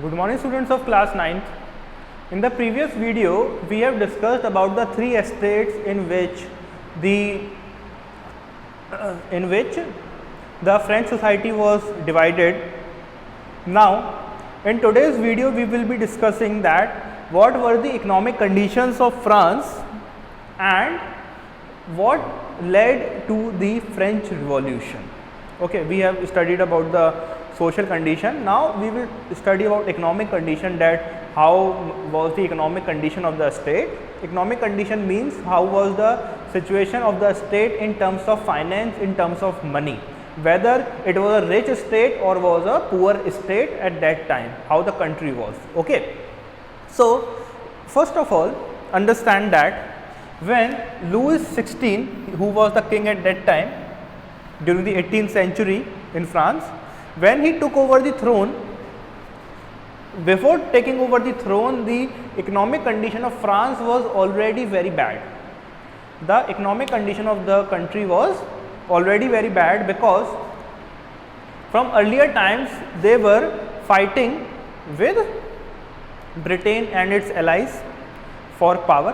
Good morning, students of class 9th. In the previous video, we have discussed about the three estates in which the French society was divided. Now, in today's video, we will be discussing that what were the economic conditions of France and what led to the French Revolution. Okay, we have studied about the social condition. Now we will study about economic condition, that how was the economic condition of the state. Economic condition means how was the situation of the state in terms of finance, in terms of money, whether it was a rich state or was a poor state at that time, how the country was. Okay, so first of all, understand that when Louis XVI, who was the king at that time during the 18th century in France, when he took over the throne, before taking over the throne, the economic condition of France was already very bad. The economic condition of the country was already very bad because from earlier times they were fighting with Britain and its allies for power,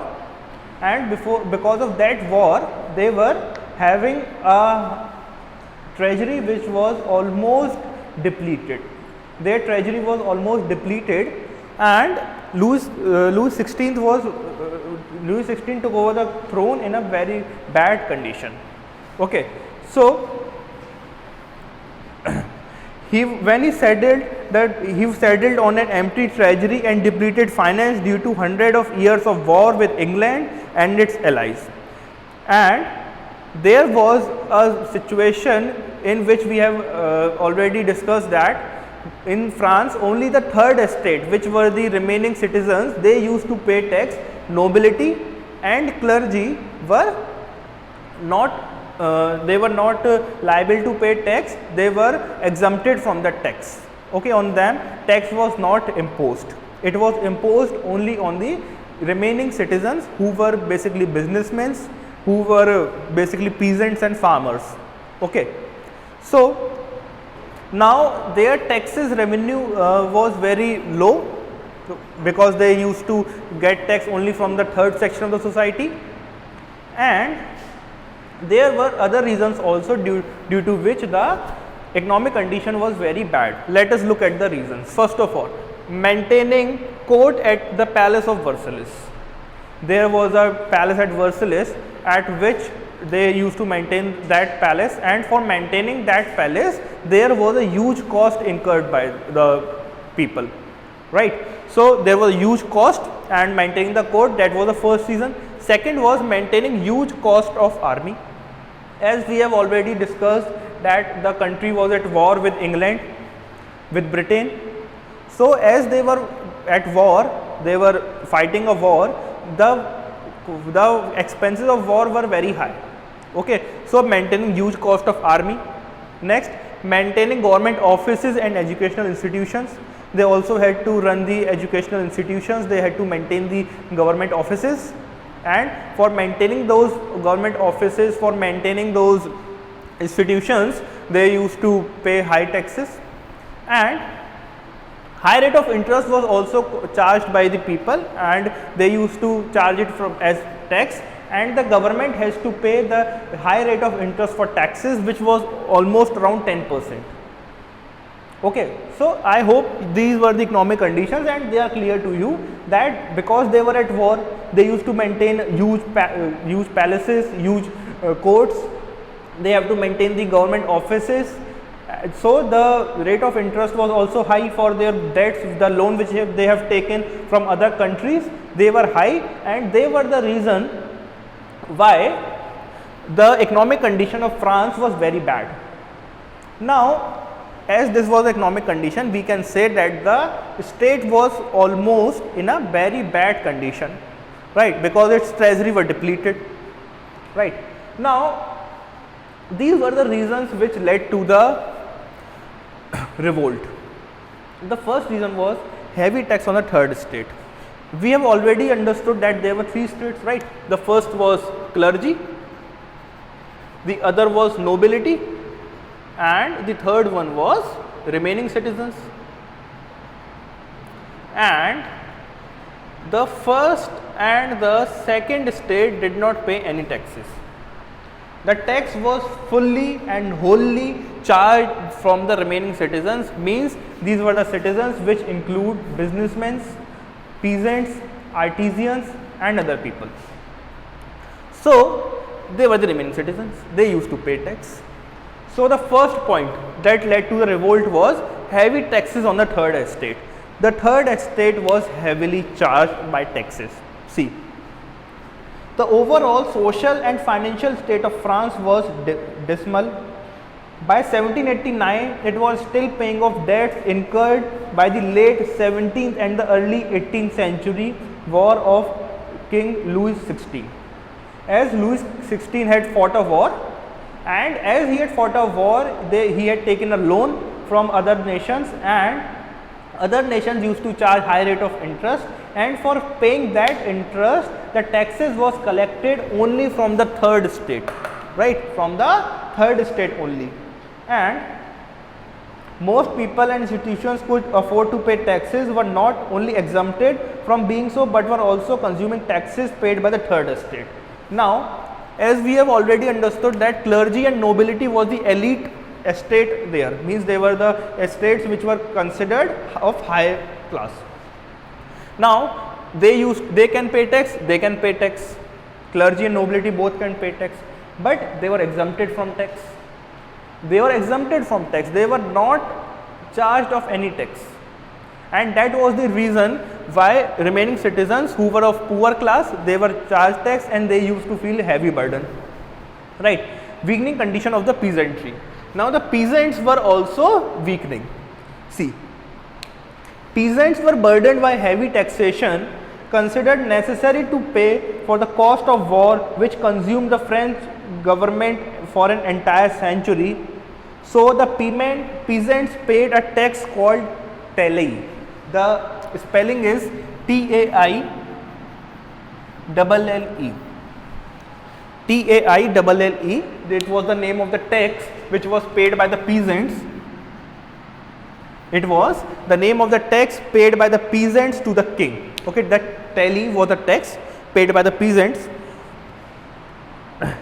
and because of that war they were having a treasury which was almost depleted. Their treasury was almost depleted, and Louis XVI took over the throne in a very bad condition. Okay, so when he settled on an empty treasury and depleted finance due to hundreds of years of war with England and its allies, and there was a situation in which we have already discussed that in France only the third estate, which were the remaining citizens, they used to pay tax. Nobility and clergy were not liable to pay tax. They were exempted from the tax. Okay, on them tax was not imposed. It was imposed only on the remaining citizens who were basically businessmen, who were basically peasants and farmers. Okay, so now their taxes revenue was very low because they used to get tax only from the third section of the society, and there were other reasons also due to which the economic condition was very bad. Let us look at the reasons. First of all, maintaining court at the palace of Versailles. There was a palace at Versailles at which they used to maintain that palace, and for maintaining that palace there was a huge cost incurred by the people, right? So there was a huge cost, and maintaining the court, that was the first reason. Second was maintaining huge cost of army. As we have already discussed that the country was at war with England, with Britain. So as they were at war, they were fighting a war, the expenses of war were very high. Okay, so maintaining huge cost of army. Next, maintaining government offices and educational institutions. They also had to run the educational institutions, they had to maintain the government offices, and for maintaining those government offices, for maintaining those institutions, they used to pay high taxes, and high rate of interest was also charged by the people, and they used to charge it from as tax, and the government has to pay the high rate of interest for taxes, which was almost around 10%. Okay, so I hope these were the economic conditions and they are clear to you, that because they were at war, they used to maintain huge palaces, huge courts, they have to maintain the government offices. So the rate of interest was also high for their debts. The loan which they have taken from other countries, they were high, and they were the reason why the economic condition of France was very bad. Now, as this was the economic condition, we can say that the state was almost in a very bad condition, right, because its treasury were depleted, right. Now, these were the reasons which led to the revolt. The first reason was heavy tax on the third estate. We have already understood that there were three states, right. The first was clergy, the other was nobility, and the third one was remaining citizens. and the first and the second estate did not pay any taxes. The tax was fully and wholly charged from the remaining citizens, means these were the citizens which include businessmen, peasants, artisans and other people. So they were the remaining citizens, they used to pay tax. So the first point that led to the revolt was heavy taxes on the third estate. The third estate was heavily charged by taxes. See, the overall social and financial state of France was dismal. By 1789, it was still paying off debts incurred by the late 17th and the early 18th century war of King Louis XVI. As Louis XVI had fought a war, and as he had fought a war, he had taken a loan from other nations, and other nations used to charge high rate of interest, and for paying that interest, the taxes was collected only from the third estate, right, from the third estate only. And most people and institutions could afford to pay taxes, were not only exempted from being so, but were also consuming taxes paid by the third estate. Now, as we have already understood that clergy and nobility was the elite estate there, means they were the estates which were considered of high class. Now, they can pay tax, clergy and nobility both can pay tax, but they were exempted from tax. They were not charged of any tax, and that was the reason why remaining citizens who were of poor class, they were charged tax and they used to feel heavy burden, right. Weakening condition of the peasantry. Now the peasants were also weakening. See, peasants were burdened by heavy taxation, considered necessary to pay for the cost of war which consumed the French government for an entire century. So the peasants paid a tax called taille. The spelling is TAILLE. TAILLE. It was the name of the tax which was paid by the peasants. It was the name of the tax paid by the peasants to the king. Okay, that taille was the tax paid by the peasants,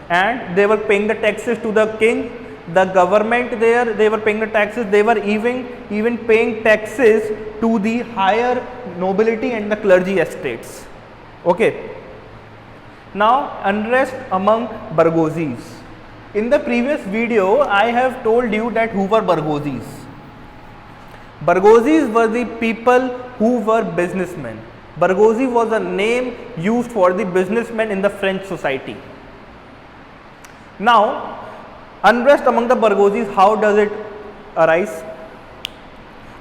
and they were paying the taxes to the king. The government there, they were paying the taxes. They were even paying taxes to the higher nobility and the clergy estates. Okay. Now, unrest among bourgeoisies. In the previous video, I have told you that who were bourgeoisies. Bourgeoisies were the people who were businessmen. Bourgeoisie was a name used for the businessmen in the French society. Now, unrest among the bourgeoisies, how does it arise?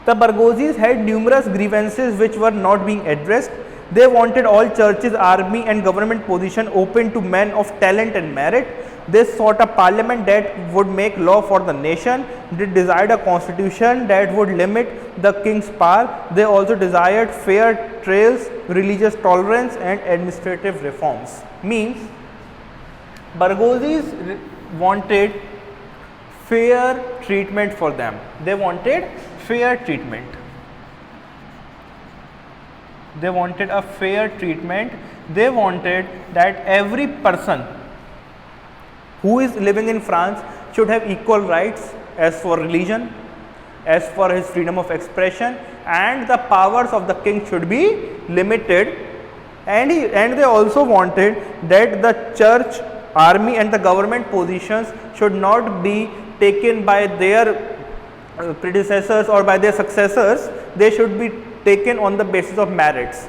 The bourgeoisies had numerous grievances which were not being addressed. They wanted all churches, army and government position open to men of talent and merit. They sought a parliament that would make law for the nation. They desired a constitution that would limit the king's power. They also desired fair trials, religious tolerance and administrative reforms. Means bourgeoisies wanted fair treatment for them. They wanted fair treatment. They wanted a fair treatment. They wanted that every person who is living in France should have equal rights as for religion, as for his freedom of expression, and the powers of the king should be limited. And they also wanted that the church, army and the government positions should not be taken by their predecessors or by their successors. They should be taken on the basis of merits.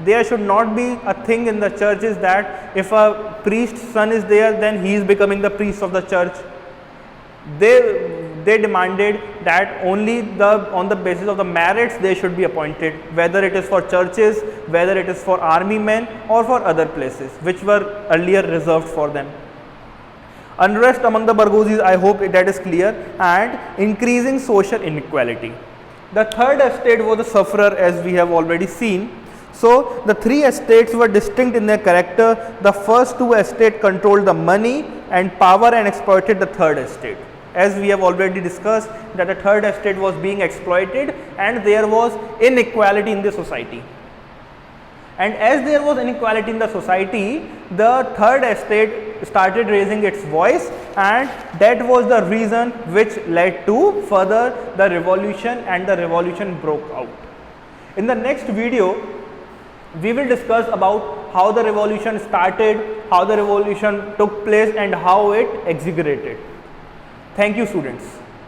There should not be a thing in the churches that if a priest's son is there, then he is becoming the priest of the church. They demanded that only on the basis of the merits they should be appointed, whether it is for churches, whether it is for army men or for other places which were earlier reserved for them. Unrest among the bourgeoisies, I hope that is clear, and increasing social inequality. The third estate was a sufferer, as we have already seen. So the three estates were distinct in their character. The first two estates controlled the money and power and exploited the third estate. as we have already discussed that the third estate was being exploited and there was inequality in the society. And as there was inequality in the society, the third estate started raising its voice, and that was the reason which led to further the revolution, and the revolution broke out. In the next video, we will discuss about how the revolution started, how the revolution took place and how it executed. Thank you, students.